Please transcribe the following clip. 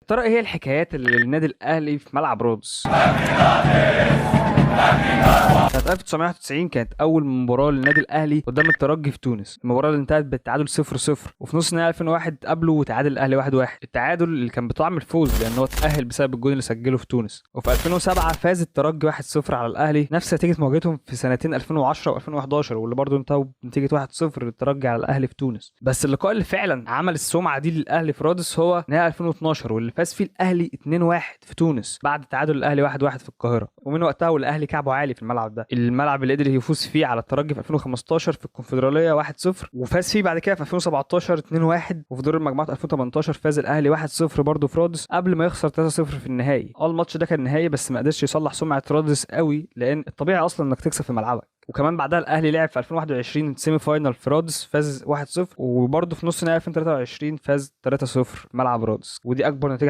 ترى ايه هي الحكايات اللي النادي الاهلي في ملعب رودس؟ سنة 1991 كانت أول مباراة للنادي الأهلي قدام الترجي في تونس، المباراة اللي انتهت بالتعادل 0-0، وفي نص نهائي 2001 قابله وتعادل الأهلي 1-1، التعادل اللي كان بطعم الفوز لأن هو اتأهل بسبب الجون اللي سجله في تونس. وفي 2007 فاز الترجي 1-0 على الأهلي، نفس نتيجة مواجهتهم في سنتين 2010 و2011 واللي برضه انتهوا بنتيجة 1-0 للترجي على الأهلي في تونس. بس اللقاء اللي فعلا عمل السمعة دي للأهلي في رودس هو نهائي 2012 واللي فاز فيه الأهلي 2-1 في تونس بعد تعادل الأهلي 1-1 في القاهرة، ومن وقتها والأهلي كعبه عالي في الملعب ده، الملعب اللي قدر يفوز فيه على الترجي في 2015 في الكونفدرالية 1-0، وفاز فيه بعد كده في 2017 2-1، وفي دور المجموعات 2018 فاز الاهلي 1-0 برضه في رودس قبل ما يخسر 3-0 في النهائي. الماتش ده كان نهائي بس ما قدرش يصلح سمعة رودس قوي لان الطبيعي اصلا انك تكسب في ملعبك. وكمان بعدها الاهلي لعب في 2021 سيمي فاينال في رودس فاز 1-0، وبرضه في نص نهائي 2023 فاز 3-0 ملعب رودس، ودي اكبر نتيجة